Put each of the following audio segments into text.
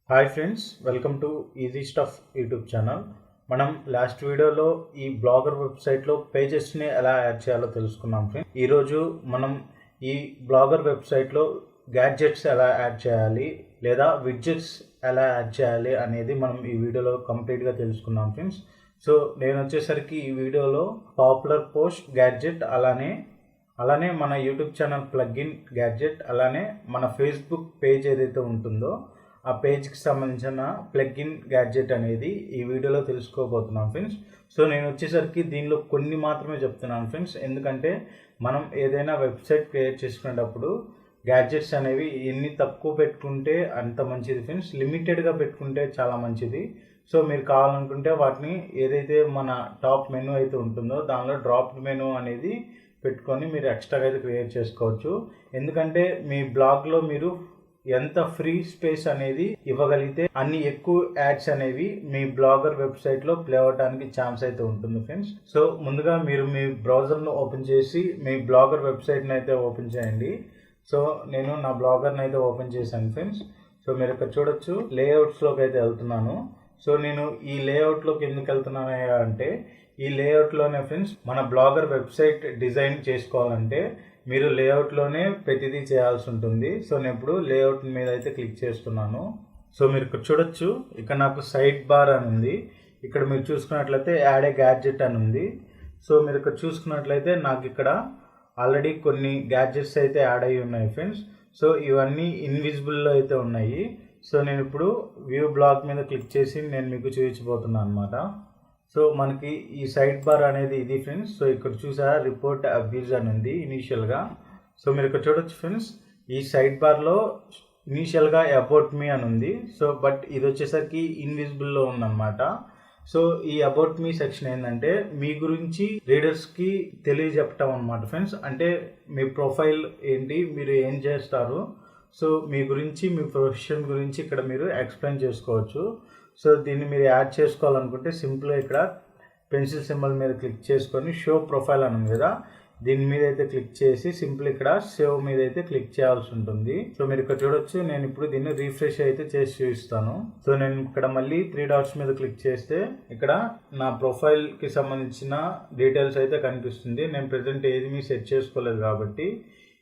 Hi friends, welcome to easy stuff YouTube channel. మనం last వీడియోలో ఈ బ్లాగర్ వెబ్సైట్లో పేజెస్ని ఎలా యాడ్ చేయాలో తెలుసుకున్నాం ఫ్రెండ్స్. ఈరోజు మనం ఈ బ్లాగర్ వెబ్సైట్లో గ్యాడ్జెట్స్ ఎలా యాడ్ చేయాలి లేదా విడ్జెట్స్ ఎలా యాడ్ చేయాలి అనేది మనం ఈ వీడియోలో కంప్లీట్గా తెలుసుకున్నాం ఫ్రెండ్స్. సో నేను వచ్చేసరికి ఈ వీడియోలో పాపులర్ పోస్ట్ గ్యాడ్జెట్ అలానే మన యూట్యూబ్ ఛానల్ ప్లగ్ఇన్ గ్యాడ్జెట్ అలానే మన ఫేస్బుక్ పేజ్ ఏదైతే ఉంటుందో ఆ పేజ్కి సంబంధించిన ప్లగ్ఇన్ గ్యాడ్జెట్ అనేది ఈ వీడియోలో తెలుసుకోబోతున్నాం ఫ్రెండ్స్. సో నేను వచ్చేసరికి దీనిలో కొన్ని మాత్రమే చెప్తున్నాను ఫ్రెండ్స్, ఎందుకంటే మనం ఏదైనా వెబ్సైట్ క్రియేట్ చేసుకునేటప్పుడు గ్యాడ్జెట్స్ అనేవి ఎన్ని తక్కువ పెట్టుకుంటే అంత మంచిది ఫ్రెండ్స్, లిమిటెడ్గా పెట్టుకుంటే చాలా మంచిది. సో మీరు కావాలనుకుంటే వాటిని ఏదైతే మన టాప్ మెనూ అయితే ఉంటుందో దానిలో డ్రాప్ మెనూ అనేది పెట్టుకొని మీరు ఎక్స్ట్రాగా అయితే క్రియేట్ చేసుకోవచ్చు. ఎందుకంటే మీ బ్లాగ్లో మీరు ఎంత ఫ్రీ స్పేస్ అనేది ఇవ్వగలిగితే అన్ని ఎక్కువ యాడ్స్ అనేవి మీ బ్లాగర్ వెబ్సైట్లో ప్లే అవ్వడానికి ఛాన్స్ అయితే ఉంటుంది ఫ్రెండ్స్. సో ముందుగా మీరు మీ బ్రౌజర్ను ఓపెన్ చేసి మీ బ్లాగర్ వెబ్సైట్ని అయితే ఓపెన్ చేయండి. సో నేను నా బ్లాగర్ని అయితే ఓపెన్ చేశాను ఫ్రెండ్స్. సో మీరు ఇక్కడ చూడొచ్చు, లేఅవుట్స్లోకి అయితే వెళ్తున్నాను. సో నేను ఈ లేఅవుట్లోకి ఎందుకు వెళ్తున్నాను అంటే ఈ లేఅవుట్లోనే ఫ్రెండ్స్ మన బ్లాగర్ వెబ్సైట్ డిజైన్ చేసుకోవాలంటే మీరు లేఅవుట్లోనే ప్రతిదీ చేయాల్సి ఉంటుంది. సో నేను ఇప్పుడు లేఅవుట్ మీద అయితే క్లిక్ చేస్తున్నాను. సో మీరు ఇక్కడ చూడొచ్చు, ఇక్కడ నాకు సైడ్ బార్ అని ఉంది. ఇక్కడ మీరు చూసుకున్నట్లయితే యాడ్ ఏ గ్యాడ్జెట్ అని ఉంది. సో మీరు ఇక్కడ చూసుకున్నట్లయితే నాకు ఇక్కడ ఆల్రెడీ కొన్ని గ్యాడ్జెట్స్ అయితే యాడ్ అయ్యి ఉన్నాయి ఫ్రెండ్స్. సో ఇవన్నీ ఇన్విజిబుల్లో అయితే ఉన్నాయి. సో నేను ఇప్పుడు వ్యూ బ్లాగ్ మీద క్లిక్ చేసి నేను మీకు చూపించబోతున్నాను అనమాట. సో మనకి ఈ సైడ్ బార్ అనేది ఇది ఫ్రెండ్స్. సో ఇక్కడ చూసారా, రిపోర్ట్ అబ్యూజ్ అని ఉంది ఇనీషియల్గా. సో మీరు ఇక్కడ చూడొచ్చు ఫ్రెండ్స్, ఈ సైడ్ బార్లో ఇనీషియల్గా అబౌట్ మీ అని ఉంది. సో బట్ ఇది వచ్చేసరికి ఇన్విజిబుల్లో ఉందన్నమాట. సో ఈ అబౌట్ మీ సెక్షన్ ఏంటంటే మీ గురించి రీడర్స్కి తెలియజెప్పటం అనమాట ఫ్రెండ్స్. అంటే మీ ప్రొఫైల్ ఏంటి, మీరు ఏం చేస్తారు, సో మీ గురించి, మీ ప్రొఫెషన్ గురించి ఇక్కడ మీరు ఎక్స్ప్లెయిన్ చేసుకోవచ్చు. సో దీన్ని మీరు యాడ్ చేసుకోవాలనుకుంటే సింపుల్గా ఇక్కడ పెన్సిల్ సింబల్ మీద క్లిక్ చేసుకొని షో ప్రొఫైల్ అని ఉంది కదా, దీని మీద అయితే క్లిక్ చేసి సింపుల్ ఇక్కడ సేవ్ మీద అయితే క్లిక్ చేయాల్సి ఉంటుంది. సో మీరు ఇక్కడ చూడొచ్చు, నేను ఇప్పుడు దీన్ని రీఫ్రెష్ అయితే చేసి చూపిస్తాను. సో నేను ఇక్కడ మళ్ళీ 3 డాట్స్ మీద క్లిక్ చేస్తే ఇక్కడ నా ప్రొఫైల్కి సంబంధించిన డీటెయిల్స్ అయితే కనిపిస్తుంది. నేను ప్రెజెంట్ ఏది సెట్ చేసుకోలేదు కాబట్టి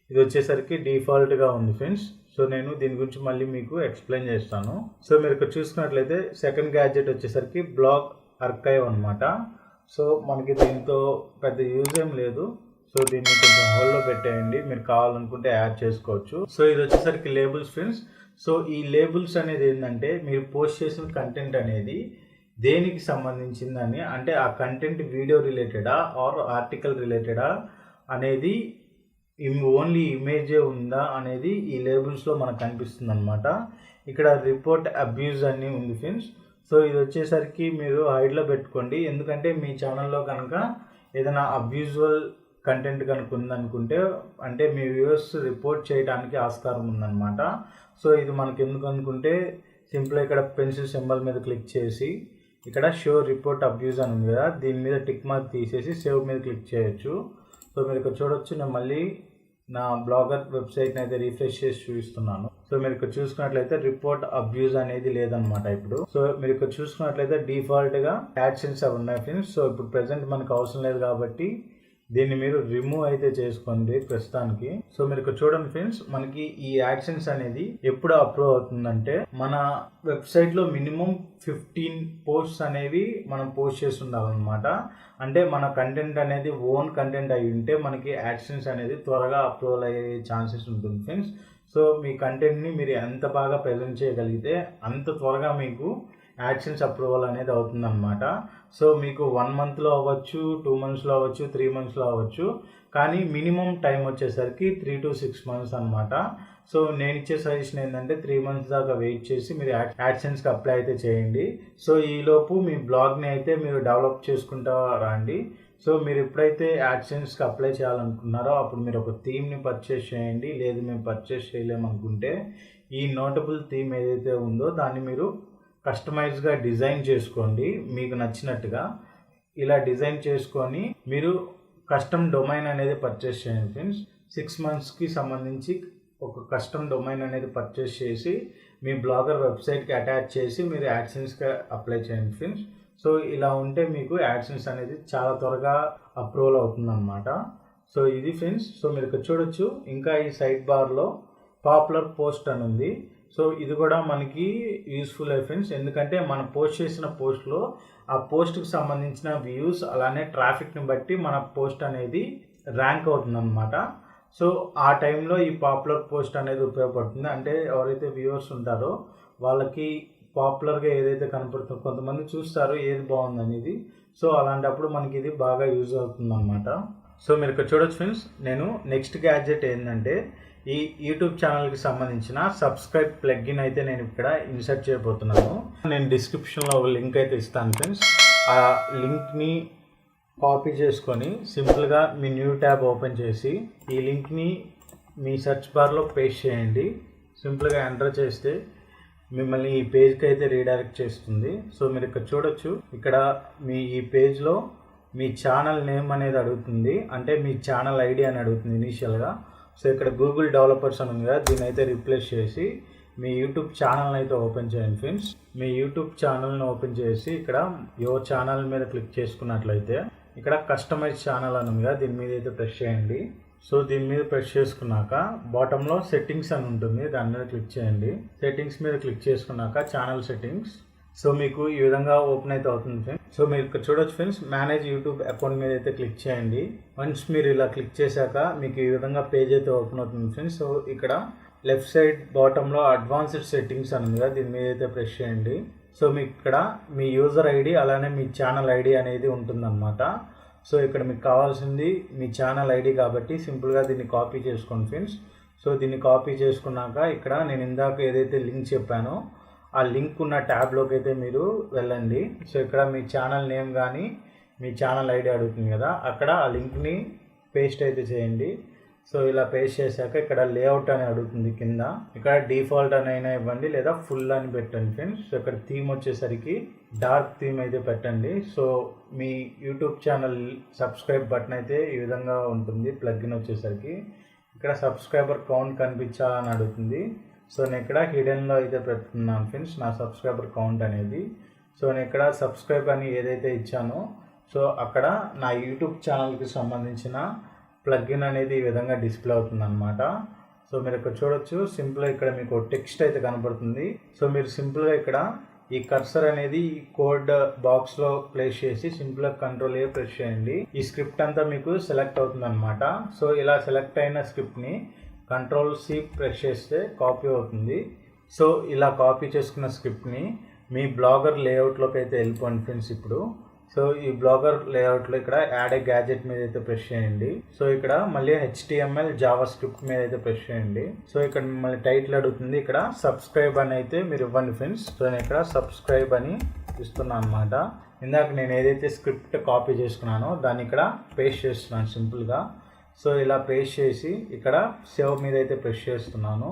ఇది వచ్చేసరికి డిఫాల్ట్గా ఉంది ఫ్రెండ్స్. సో నేను దీని గురించి మళ్ళీ మీకు ఎక్స్ప్లెయిన్ చేస్తాను. సో మీరు ఇక్కడ చూసుకున్నట్లయితే సెకండ్ గ్యాడ్జెట్ వచ్చేసరికి బ్లాగ్ ఆర్కైవ్ అనమాట. సో మనకి దీంతో పెద్ద యూజ్ ఏం లేదు. సో దీన్ని కొంచెం హోల్డ్లో పెట్టేయండి, మీరు కావాలనుకుంటే యాడ్ చేసుకోవచ్చు. సో ఇది వచ్చేసరికి లేబుల్స్ ఫ్రెండ్స్. సో ఈ లేబుల్స్ అనేది ఏంటంటే మీరు పోస్ట్ చేసిన కంటెంట్ అనేది దేనికి సంబంధించిందని, అంటే ఆ కంటెంట్ వీడియో రిలేటెడా ఆర్ ఆర్టికల్ రిలేటెడా అనేది ఓన్లీ ఇమేజే ఉందా అనేది ఈ లేబుల్స్లో మనకు కనిపిస్తుంది అనమాట. ఇక్కడ రిపోర్ట్ అబ్యూజ్ అని ఉంది ఫ్రెండ్స్. సో ఇది వచ్చేసరికి మీరు హైడ్లో పెట్టుకోండి, ఎందుకంటే మీ ఛానల్లో కనుక ఏదైనా అబ్యూజువల్ కంటెంట్ కనుక ఉందనుకుంటే అంటే మీ వ్యూవర్స్ రిపోర్ట్ చేయడానికి ఆస్కారం ఉందన్నమాట. సో ఇది మనకి ఎందుకు అనుకుంటే సింపుల్గా ఇక్కడ పెన్సిల్ సింబల్ మీద క్లిక్ చేసి ఇక్కడ షో రిపోర్ట్ అబ్యూజ్ అని ఉంది కదా, దీని మీద టిక్ మార్క్ తీసేసి సేవ్ మీద క్లిక్ చేయొచ్చు. సో మీరు ఇక్కడ చూడొచ్చు, నేను మళ్ళీ నా బ్లాగర్ వెబ్సైట్ని అయితే రీఫ్రెష్ చేసి చూపిస్తున్నాను. సో మీరు ఇక్కడ చూసుకున్నట్లయితే రిపోర్ట్ అబ్యూజ్ అనేది లేదనమాట ఇప్పుడు. సో మీరు ఇక్కడ చూసుకున్నట్లయితే డిఫాల్ట్గా యాడ్సెన్స్ అవి ఉన్నాయి ఫ్రెండ్స్. సో ఇప్పుడు ప్రెసెంట్ మనకు అవసరం లేదు కాబట్టి దీన్ని మీరు రిమూవ్ అయితే చేసుకోండి ప్రస్తుతానికి. సో మీరు ఇక్కడ చూడండి ఫ్రెండ్స్, మనకి ఈ యాడ్సెన్స్ అనేది ఎప్పుడు అప్రూవ్ అవుతుందంటే మన వెబ్సైట్లో మినిమం 15 పోస్ట్స్ అనేవి మనం పోస్ట్ చేసి ఉండాలన్నమాట. అంటే మన కంటెంట్ అనేది ఓన్ కంటెంట్ అయి ఉంటే మనకి యాడ్సెన్స్ అనేది త్వరగా అప్రూవల్ అయ్యే ఛాన్సెస్ ఉంటుంది ఫ్రెండ్స్. సో మీ కంటెంట్ని మీరు ఎంత బాగా ప్రజెంట్ చేయగలిగితే అంత త్వరగా మీకు యాడ్సెన్స్ అప్రూవల్ అనేది అవుతుందన్నమాట. సో మీకు 1 మంత్లో అవ్వచ్చు, 2 మంత్స్లో అవ్వచ్చు, 3 మంత్స్లో అవ్వచ్చు, కానీ మినిమం టైం వచ్చేసరికి 3 to 6 మంత్స్ అనమాట. సో నేను ఇచ్చే సజెషన్ ఏంటంటే 3 మంత్స్ దాకా వెయిట్ చేసి మీరు యాడ్సెన్స్కి అప్లై అయితే చేయండి. సో ఈలోపు మీ బ్లాగ్ని అయితే మీరు డెవలప్ చేసుకుంటా రండి. సో మీరు ఎప్పుడైతే యాడ్సెన్స్కి అప్లై చేయాలనుకున్నారో అప్పుడు మీరు ఒక థీమ్ని పర్చేస్ చేయండి. లేదు మేము పర్చేస్ చేయలేమనుకుంటే ఈ నోటబుల్ థీమ్ ఏదైతే ఉందో దాన్ని మీరు కస్టమైజ్గా డిజైన్ చేసుకోండి. మీకు నచ్చినట్టుగా ఇలా డిజైన్ చేసుకొని మీరు కస్టమ్ డొమైన్ అనేది పర్చేస్ చేయండి ఫ్రెండ్స్. 6 మంత్స్కి సంబంధించి ఒక కస్టమ్ డొమైన్ అనేది పర్చేస్ చేసి మీ బ్లాగర్ వెబ్సైట్కి అటాచ్ చేసి మీరు యాడ్సెన్స్కి అప్లై చేయండి ఫ్రెండ్స్. సో ఇలా ఉంటే మీకు యాడ్సెన్స్ అనేది చాలా త్వరగా అప్రూవల్ అవుతుందన్నమాట. సో ఇది ఫ్రెండ్స్. సో మీరు ఇక్కడ చూడొచ్చు, ఇంకా ఈ సైడ్ బార్లో పాపులర్ పోస్ట్ అని ఉంది. సో ఇది కూడా మనకి యూస్ఫుల్ ఫ్రెండ్స్, ఎందుకంటే మనం పోస్ట్ చేసిన పోస్ట్లో ఆ పోస్ట్కి సంబంధించిన వ్యూస్ అలానే ట్రాఫిక్ని బట్టి మన పోస్ట్ అనేది ర్యాంక్ అవుతుందన్నమాట. సో ఆ టైంలో ఈ పాపులర్ పోస్ట్ అనేది ఉపయోగపడుతుంది. అంటే ఎవరైతే వ్యూవర్స్ ఉంటారో వాళ్ళకి పాపులర్గా ఏదైతే కనపడుతుందో, కొంతమంది చూస్తారు ఏది బాగుంది అనేది. సో అలాంటప్పుడు మనకి ఇది బాగా యూజ్ అవుతుంది అన్నమాట. సో మీరు ఇక్కడ చూడొచ్చు ఫ్రెండ్స్, నేను నెక్స్ట్ గ్యాడ్జెట్ ఏంటంటే ఈ యూట్యూబ్ ఛానల్కి సంబంధించిన సబ్స్క్రైబ్ ప్లగ్ఇన్ అయితే నేను ఇక్కడ ఇన్సర్ట్ చేయబోతున్నాను. నేను డిస్క్రిప్షన్లో ఒక లింక్ అయితే ఇస్తాను ఫ్రెండ్స్. ఆ లింక్ని కాపీ చేసుకొని సింపుల్గా మీ న్యూ ట్యాబ్ ఓపెన్ చేసి ఈ లింక్ని మీ సెర్చ్ బార్లో పేస్ట్ చేయండి. సింపుల్గా ఎంటర్ చేస్తే మిమ్మల్ని ఈ పేజ్కి అయితే రీడైరెక్ట్ చేస్తుంది. సో మీరు ఇక్కడ చూడొచ్చు, ఇక్కడ మీ ఈ పేజ్లో మీ ఛానల్ నేమ్ అనేది అడుగుతుంది, అంటే మీ ఛానల్ ఐడి అని అడుగుతుంది ఇనీషియల్గా. సో ఇక్కడ గూగుల్ డెవలపర్స్ అని ఉంది కదా, దీన్ని అయితే రీప్లేస్ చేసి మీ యూట్యూబ్ ఛానల్ని అయితే ఓపెన్ చేయండి ఫ్రెండ్స్. మీ యూట్యూబ్ ఛానల్ని ఓపెన్ చేసి ఇక్కడ యువర్ ఛానల్ మీద క్లిక్ చేసుకున్నట్లయితే ఇక్కడ కస్టమైజ్ ఛానల్ అని ఉంది కదా, దీని మీద అయితే ప్రెస్ చేయండి. సో దీని మీద ప్రెస్ చేసుకున్నాక బాటంలో సెట్టింగ్స్ అని ఉంటుంది, దాని మీద క్లిక్ చేయండి. సెట్టింగ్స్ మీద క్లిక్ చేసుకున్నాక ఛానల్ సెట్టింగ్స్. సో మీకు ఈ విధంగా ఓపెన్ అయితే అవుతుంది ఫ్రెండ్స్. సో మీరు ఇక్కడ చూడొచ్చు ఫ్రెండ్స్, మేనేజ్ యూట్యూబ్ అకౌంట్ మీద అయితే క్లిక్ చేయండి. వన్స్ మీరు ఇలా క్లిక్ చేశాక మీకు ఈ విధంగా పేజ్ అయితే ఓపెన్ అవుతుంది ఫ్రెండ్స్. సో ఇక్కడ లెఫ్ట్ సైడ్ బాటంలో అడ్వాన్స్డ్ సెట్టింగ్స్ అని ఉంది కదా, దీని మీద అయితే ప్రెస్ చేయండి. సో మీకు ఇక్కడ మీ యూజర్ ఐడి అలానే మీ ఛానల్ ఐడి అనేది ఉంటుందన్నమాట. సో ఇక్కడ మీకు కావాల్సింది మీ ఛానల్ ఐడి కాబట్టి సింపుల్గా దీన్ని కాపీ చేసుకోండి ఫ్రెండ్స్. సో దీన్ని కాపీ చేసుకున్నాక ఇక్కడ నేను ఇందాక ఏదైతే లింక్ చెప్పానో ఆ లింక్ ఉన్న ట్యాబ్లోకి అయితే మీరు వెళ్ళండి. సో ఇక్కడ మీ ఛానల్ నేమ్ కానీ మీ ఛానల్ ఐడి అడుగుతుంది కదా, అక్కడ ఆ లింక్ని పేస్ట్ అయితే చేయండి. సో ఇలా పేస్ట్ చేశాక ఇక్కడ లేఅవుట్ అని అడుగుతుంది కింద, ఇక్కడ డిఫాల్ట్ అని అయినా ఇవ్వండి లేదా ఫుల్ అని పెట్టండి ఫ్రెండ్స్. సో ఇక్కడ థీమ్ వచ్చేసరికి డార్క్ థీమ్ అయితే పెట్టండి. సో మీ యూట్యూబ్ ఛానల్ సబ్స్క్రైబ్ బటన్ అయితే ఈ విధంగా ఉంటుంది. ప్లగ్ఇన్ వచ్చేసరికి ఇక్కడ సబ్స్క్రైబర్ కౌంట్ కనిపించాలని అడుగుతుంది. సో నేను ఇక్కడ హిడెన్లో అయితే పెడుతున్నాను ఫ్రెండ్స్ నా సబ్స్క్రైబర్ కౌంట్ అనేది. సో నేను ఇక్కడ సబ్స్క్రైబ్ అని ఏదైతే ఇచ్చానో సో అక్కడ నా యూట్యూబ్ ఛానల్కి సంబంధించిన ప్లగ్ఇన్ అనేది ఈ విధంగా డిస్ప్లే అవుతుంది అనమాట. సో మీరు ఇక్కడ చూడొచ్చు, సింపుల్గా ఇక్కడ మీకు టెక్స్ట్ అయితే కనపడుతుంది. సో మీరు సింపుల్గా ఇక్కడ ఈ కర్సర్ అనేది ఈ కోడ్ బాక్స్లో ప్లేస్ చేసి సింపుల్గా కంట్రోల్ ప్రెస్ చేయండి. ఈ స్క్రిప్ట్ అంతా మీకు సెలెక్ట్ అవుతుంది అనమాట. సో ఇలా సెలెక్ట్ అయిన స్క్రిప్ట్ని కంట్రోల్-C ప్రెస్ చేస్తే కాపీ అవుతుంది. సో ఇలా కాపీ చేసుకున్న స్క్రిప్ట్ని మీ బ్లాగర్ లేఅవుట్లోకి అయితే వెళ్ళిపోండి ఫ్రెండ్స్. ఇప్పుడు సో ఈ బ్లాగర్ లేఅవుట్లో ఇక్కడ యాడ్ ఏ గ్యాజెట్ మీద అయితే ప్రెస్ చేయండి. సో ఇక్కడ మళ్ళీ HTML జావా స్క్రిప్ట్ మీద అయితే ప్రెస్ చేయండి. సో ఇక్కడ మిమ్మల్ని టైటిల్ అడుగుతుంది, ఇక్కడ సబ్స్క్రైబ్ అని అయితే మీరు ఇవ్వండి ఫ్రెండ్స్. సో నేను ఇక్కడ సబ్స్క్రైబ్ అని ఇస్తున్నాను అనమాట. ఇందాక నేను ఏదైతే స్క్రిప్ట్ కాపీ చేసుకున్నానో దాన్ని ఇక్కడ పేస్ట్ చేస్తున్నాను సింపుల్గా. సో ఇలా పేస్ట్ చేసి ఇక్కడ సేవ్ మీద అయితే ప్రెస్ చేస్తున్నాను.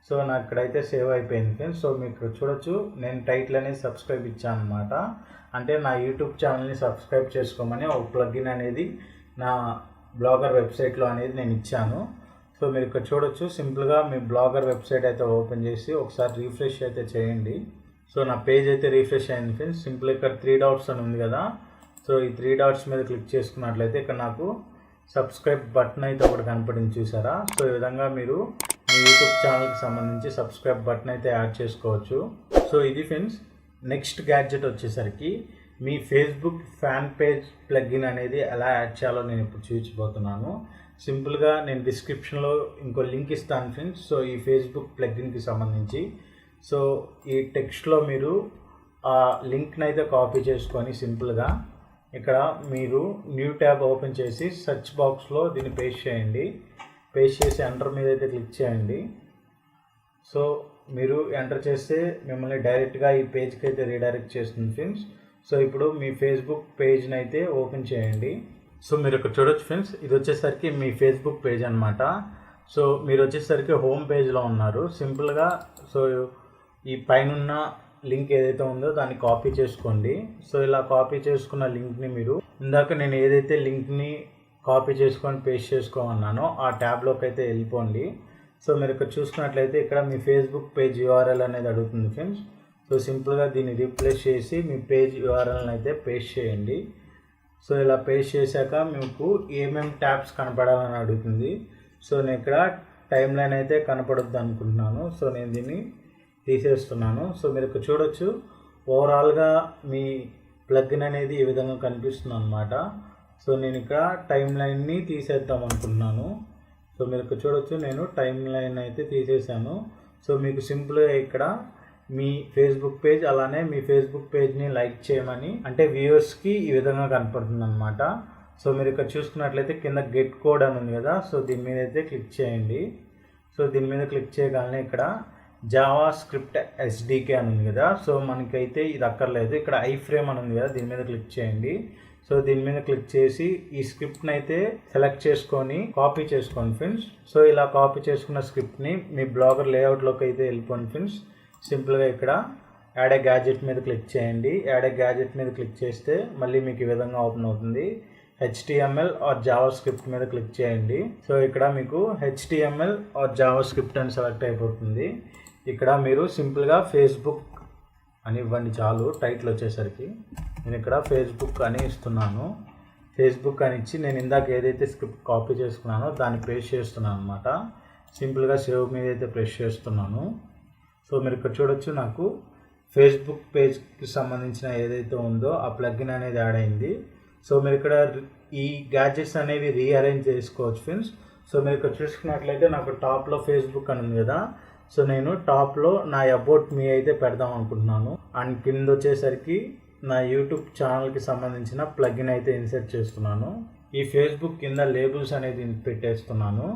సో నాకు ఇక్కడైతే సేవ్ అయిపోయింది ఫ్రెండ్స్. సో మీకు ఇక్కడ చూడొచ్చు, నేను టైటిల్ అనేది సబ్స్క్రైబ్ ఇచ్చాను అనమాట. అంటే నా యూట్యూబ్ ఛానల్ని సబ్స్క్రైబ్ చేసుకోమని ఒక ప్లగ్ఇన్ అనేది నా బ్లాగర్ వెబ్సైట్లో అనేది నేను ఇచ్చాను. సో మీరు ఇక్కడ చూడొచ్చు, సింపుల్గా మీ బ్లాగర్ వెబ్సైట్ అయితే ఓపెన్ చేసి ఒకసారి రీఫ్రెష్ అయితే చేయండి. సో నా పేజ్ అయితే రీఫ్రెష్ అయింది ఫ్రెండ్స్. సింపుల్ ఇక్కడ 3 డాట్స్ అని ఉంది కదా, సో ఈ 3 డాట్స్ మీద క్లిక్ చేసుకున్నట్లయితే ఇక్కడ నాకు సబ్స్క్రైబ్ బటన్ అయితే ఒకటి కనపడింది చూసారా. సో ఈ విధంగా మీరు మీ యూట్యూబ్ ఛానల్కి సంబంధించి సబ్స్క్రైబ్ బటన్ అయితే యాడ్ చేసుకోవచ్చు. సో ఇది ఫ్రెండ్స్. నెక్స్ట్ గ్యాడ్జెట్ వచ్చేసరికి మీ ఫేస్బుక్ ఫ్యాన్ పేజ్ ప్లగ్ఇన్ అనేది ఎలా యాడ్ చేయాలో నేను ఇప్పుడు చూపించబోతున్నాను. సింపుల్గా నేను డిస్క్రిప్షన్లో ఇంకో లింక్ ఇస్తాను ఫ్రెండ్స్. సో ఈ ఫేస్బుక్ ప్లగ్ఇన్కి సంబంధించి సో ఈ టెక్స్ట్లో మీరు ఆ లింక్ని అయితే కాపీ చేసుకొని సింపుల్గా ఇక్కడ మీరు న్యూ ట్యాబ్ ఓపెన్ చేసి సెర్చ్ బాక్స్లో దీన్ని పేస్ట్ చేయండి. పేస్ట్ చేసి ఎంటర్ మీద అయితే క్లిక్ చేయండి. సో మీరు ఎంటర్ చేస్తే మిమ్మల్ని డైరెక్ట్గా ఈ పేజ్కి అయితే రీడైరెక్ట్ చేస్తుంది ఫ్రెండ్స్. సో ఇప్పుడు మీ ఫేస్బుక్ పేజ్ని అయితే ఓపెన్ చేయండి. సో మీరు ఇక్కడ చూడొచ్చు ఫ్రెండ్స్, ఇది వచ్చేసరికి మీ ఫేస్బుక్ పేజ్ అనమాట. సో మీరు వచ్చేసరికి హోమ్ పేజ్లో ఉన్నారు. సింపుల్గా సో ఈ పైన లింక్ ఏదైతే ఉందో దాన్ని కాపీ చేసుకోండి. సో ఇలా కాపీ చేసుకున్న లింక్ని మీరు ఇందాక నేను ఏదైతే లింక్ని కాపీ చేసుకొని పేస్ట్ చేసుకోమన్నానో ఆ ట్యాబ్లోకి అయితే వెళ్ళిపోండి. సో మీరు ఇక్కడ చూసుకున్నట్లయితే ఇక్కడ మీ ఫేస్బుక్ పేజ్ యూఆర్ఎల్ అనేది అడుగుతుంది ఫ్రెండ్స్. సో సింపుల్గా దీన్ని రీప్లేస్ చేసి మీ పేజ్ యూఆర్ఎల్ని అయితే పేస్ట్ చేయండి. సో ఇలా పేస్ట్ చేశాక మీకు ఏమేమి ట్యాబ్స్ కనపడాలని అడుగుతుంది. సో నేను ఇక్కడ టైమ్ లైన్ అయితే కనపడొద్దు అనుకుంటున్నాను. సో నేను దీన్ని తీసేస్తున్నాను. సో మీరు ఇక్కడ చూడొచ్చు ఓవరాల్గా మీ ప్లగ్ఇన్ అనేది ఈ విధంగా కనిపిస్తుంది అన్నమాట. సో నేను ఇక్కడ టైమ్ లైన్ని తీసేద్దాం అనుకుంటున్నాను. సో మీరు ఇక్కడ చూడొచ్చు నేను టైమ్ లైన్ అయితే తీసేసాను. సో మీకు సింపుల్గా ఇక్కడ మీ ఫేస్బుక్ పేజ్ అలానే మీ ఫేస్బుక్ పేజ్ని లైక్ చేయమని అంటే వ్యూవర్స్కి ఈ విధంగా కనపడుతుంది అనమాట. సో మీరు ఇక్కడ చూసుకున్నట్లయితే కింద గెట్ కోడ్ అని ఉంది కదా, సో దీని మీద అయితే క్లిక్ చేయండి. సో దీని మీద క్లిక్ చేయగానే ఇక్కడ జావా స్క్రిప్ట్ ఎస్డికే అని ఉంది కదా, సో మనకైతే ఇది అక్కర్లేదు. ఇక్కడ ఐఫ్రేమ్ అని ఉంది కదా, దీని మీద క్లిక్ చేయండి. సో దీని మీద క్లిక్ చేసి ఈ స్క్రిప్ట్ని అయితే సెలెక్ట్ చేసుకొని కాపీ చేసుకోండి ఫ్రెండ్స్. సో ఇలా కాపీ చేసుకున్న స్క్రిప్ట్ని మీ బ్లాగర్ లేఅవుట్లోకి అయితే వెళ్ళిపోండి ఫ్రెండ్స్. సింపుల్గా ఇక్కడ యాడ్ ఏ గ్యాజెట్ మీద క్లిక్ చేయండి. యాడ్ ఏ గ్యాజెట్ మీద క్లిక్ చేస్తే మళ్ళీ మీకు ఈ విధంగా ఓపెన్ అవుతుంది. HTML ఆర్ జావా స్క్రిప్ట్ మీద క్లిక్ చేయండి. సో ఇక్కడ మీకు HTML ఆర్ జావా స్క్రిప్ట్ అని సెలెక్ట్ అయిపోతుంది. ఇక్కడ మీరు సింపుల్గా ఫేస్బుక్ అని ఇవ్వండి చాలు. టైటిల్ వచ్చేసరికి నేను ఇక్కడ ఫేస్బుక్ అని ఇస్తున్నాను. ఫేస్బుక్ అని ఇచ్చి నేను ఇందాక ఏదైతే స్క్రిప్ట్ కాపీ చేసుకున్నానో దాన్ని ప్రెస్ చేస్తున్నాను అనమాట. సింపుల్గా సేవ్ మీద అయితే ప్రెస్ చేస్తున్నాను. సో మీరు ఇక్కడ చూడొచ్చు నాకు ఫేస్బుక్ పేజ్కి సంబంధించిన ఏదైతే ఉందో ఆ ప్లగ్ఇన్ అనేది యాడ్ అయింది. సో మీరు ఇక్కడ ఈ గ్యాడ్జెట్స్ అనేవి రీఅరేంజ్ చేసుకోవచ్చు ఫ్రెండ్స్. సో మీరు ఇక్కడ చూసుకున్నట్లయితే నాకు టాప్లో ఫేస్బుక్ అని ఉంది కదా, సో నేను టాప్లో నా అబౌట్ మీ అయితే పెడదాం అనుకుంటున్నాను. అండ్ కింద వచ్చేసరికి నా యూట్యూబ్ ఛానల్కి సంబంధించిన ప్లగ్ఇన్ అయితే ఇన్సర్ట్ చేస్తున్నాను. ఈ ఫేస్బుక్ కింద లేబుల్స్ అనేది పెట్టేస్తున్నాను.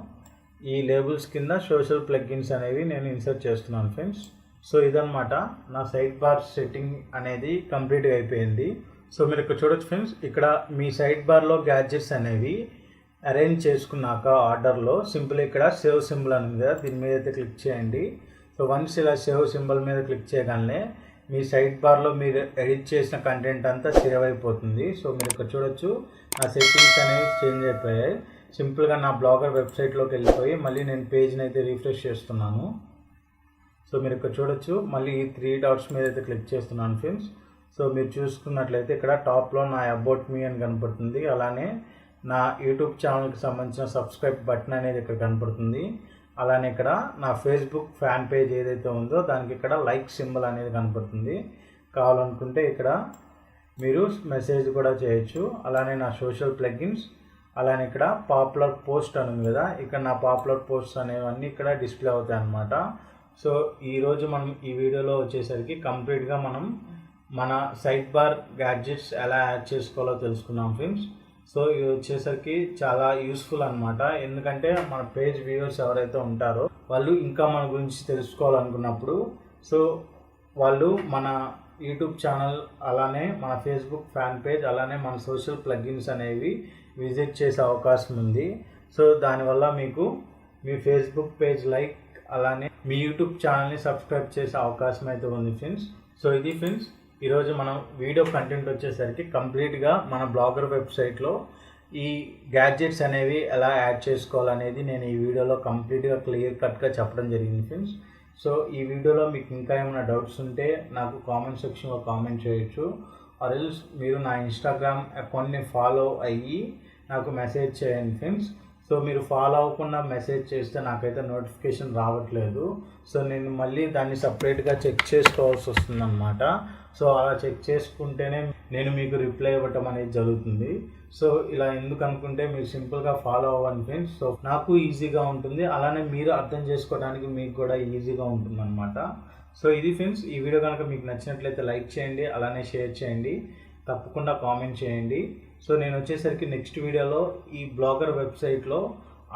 ఈ లేబుల్స్ కింద సోషల్ ప్లగ్ఇన్స్ అనేవి నేను ఇన్సర్ట్ చేస్తున్నాను ఫ్రెండ్స్. సో ఇదన్నమాట నా సైడ్ బార్ సెట్టింగ్ అనేది కంప్లీట్గా అయిపోయింది. సో మీరు ఇక్కడ చూడొచ్చు ఫ్రెండ్స్, ఇక్కడ మీ సైడ్ బార్లో గ్యాడ్జెట్స్ అనేవి అరేంజ్ చేసుకున్నాక ఆర్డర్లో సింపుల్ ఇక్కడ సేవ్ సింబల్ అని ఉంది కదా, దీని మీద అయితే క్లిక్ చేయండి. సో వన్స్ ఇలా సేవ్ సింబల్ మీద క్లిక్ చేయగానే మీ సైడ్ బార్లో మీరు ఎడిట్ చేసిన కంటెంట్ అంతా సేవ్ అయిపోతుంది. సో మీరు ఇక్కడ చూడొచ్చు నా సెట్టింగ్స్ అనేవి చేంజ్ అయిపోయాయి. సింపుల్గా నా బ్లాగర్ వెబ్సైట్లోకి వెళ్ళిపోయి మళ్ళీ నేను పేజ్ని అయితే రిఫ్రెష్ చేస్తున్నాను. సో మీరు ఇక్కడ చూడొచ్చు మళ్ళీ ఈ 3 డాట్స్ మీద అయితే క్లిక్ చేస్తున్నాను ఫ్రెండ్స్. సో మీరు చూసుకున్నట్లయితే ఇక్కడ టాప్లో నా అబౌట్ మీ అని కనపడుతుంది. అలానే నా యూట్యూబ్ ఛానల్కి సంబంధించిన సబ్స్క్రైబ్ బటన్ అనేది ఇక్కడ కనపడుతుంది. అలానే ఇక్కడ నా ఫేస్బుక్ ఫ్యాన్ పేజ్ ఏదైతే ఉందో దానికి ఇక్కడ లైక్ సింబల్ అనేది కనపడుతుంది. కావాలనుకుంటే ఇక్కడ మీరు మెసేజ్ కూడా చేయొచ్చు. అలానే నా సోషల్ ప్లగ్ఇన్స్, అలానే ఇక్కడ పాపులర్ పోస్ట్ అని ఉంది కదా, ఇక్కడ నా పాపులర్ పోస్ట్ అనేవన్నీ ఇక్కడ డిస్ప్లే అవుతాయి అన్నమాట. సో ఈరోజు మనం ఈ వీడియోలో వచ్చేసరికి కంప్లీట్గా మనం మన సైడ్ బార్ గ్యాడ్జెట్స్ ఎలా యాడ్ చేసుకోవాలో తెలుసుకున్నాం ఫ్రెండ్స్. సో ఇది వచ్చేసరికి చాలా యూస్ఫుల్ అనమాట. ఎందుకంటే మన పేజ్ వ్యూవర్స్ ఎవరైతే ఉంటారో వాళ్ళు ఇంకా మన గురించి తెలుసుకోవాలనుకున్నప్పుడు సో వాళ్ళు మన యూట్యూబ్ ఛానల్ అలానే మన ఫేస్బుక్ ఫ్యాన్ పేజ్ అలానే మన సోషల్ ప్లగ్ఇన్స్ అనేవి విజిట్ చేసే అవకాశం ఉంది. సో దానివల్ల మీకు మీ ఫేస్బుక్ పేజ్ లైక్ అలానే మీ యూట్యూబ్ ఛానల్ని సబ్స్క్రైబ్ చేసే అవకాశం అయితే ఉంది ఫ్రెండ్స్. సో ఇది ఫ్రెండ్స్ ఈరోజు మనం వీడియో కంటెంట్ వచ్చేసరికి కంప్లీట్గా మన బ్లాగర్ వెబ్సైట్లో ఈ గ్యాడ్జెట్స్ అనేవి ఎలా యాడ్ చేసుకోవాలనేది నేను ఈ వీడియోలో కంప్లీట్గా క్లియర్ కట్గా చెప్పడం జరిగింది ఫ్రెండ్స్. సో ఈ వీడియోలో మీకు ఇంకా ఏమైనా డౌట్స్ ఉంటే నాకు కామెంట్ సెక్షన్లో కామెంట్ చేయొచ్చు. ఆర్ ఎల్స్ మీరు నా ఇన్స్టాగ్రామ్ అకౌంట్ని ఫాలో అయ్యి నాకు మెసేజ్ చేయండి ఫ్రెండ్స్. సో మీరు ఫాలో అవ్వకుండా మెసేజ్ చేస్తే నాకైతే నోటిఫికేషన్ రావట్లేదు. సో నేను మళ్ళీ దాన్ని సపరేట్గా చెక్ చేసుకోవాల్సి వస్తుందన్నమాట. సో అలా చెక్ చేసుకుంటేనే నేను మీకు రిప్లై ఇవ్వటం అనేది జరుగుతుంది. సో ఇలా ఎందుకు అనుకుంటే మీరు సింపుల్గా ఫాలో అవ్వండి ఫ్రెండ్స్. సో నాకు ఈజీగా ఉంటుంది, అలానే మీరు అర్థం చేసుకోవడానికి మీకు కూడా ఈజీగా ఉంటుంది అనమాట. సో ఇది ఫ్రెండ్స్, ఈ వీడియో కనుక మీకు నచ్చినట్లయితే లైక్ చేయండి, అలానే షేర్ చేయండి, తప్పకుండా కామెంట్ చేయండి. సో నేను వచ్చేసరికి నెక్స్ట్ వీడియోలో ఈ బ్లాగర్ వెబ్సైట్లో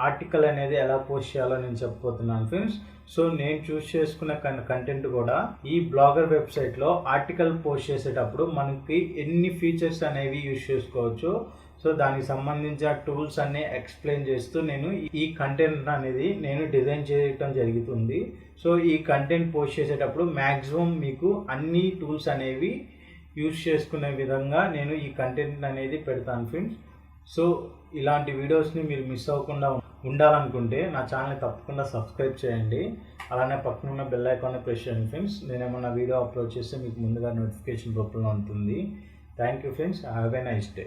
ఆర్టికల్ అనేది ఎలా పోస్ట్ చేయాలో నేను చెప్పబోతున్నాను ఫ్రెండ్స్. సో నేను చూస్ చేసుకున్న కంటెంట్ కూడా ఈ బ్లాగర్ వెబ్సైట్లో ఆర్టికల్ పోస్ట్ చేసేటప్పుడు మనకి ఎన్ని ఫీచర్స్ అనేవి యూజ్ చేసుకోవచ్చు, సో దానికి సంబంధించిన టూల్స్ అన్నీ ఎక్స్ప్లెయిన్ చేస్తూ నేను ఈ కంటెంట్ అనేది నేను డిజైన్ చేయడం జరుగుతుంది. సో ఈ కంటెంట్ పోస్ట్ చేసేటప్పుడు మ్యాక్సిమం మీకు అన్ని టూల్స్ అనేవి యూజ్ చేసుకునే విధంగా నేను ఈ కంటెంట్ అనేది పెడతాను ఫ్రెండ్స్. సో ఇలాంటి వీడియోస్ని మీరు మిస్ అవ్వకుండా ఉండాలనుకుంటే నా ఛానల్ని తప్పకుండా సబ్స్క్రైబ్ చేయండి. అలానే పక్కన ఉన్న బెల్ ఐకాన్ని ప్రెస్ చేయండి ఫ్రెండ్స్. నేను ఏమన్నా వీడియో అప్లోడ్ చేస్తే మీకు ముందుగా నోటిఫికేషన్ రూపంలో ఉంటుంది. Thank you friends. Have a nice day.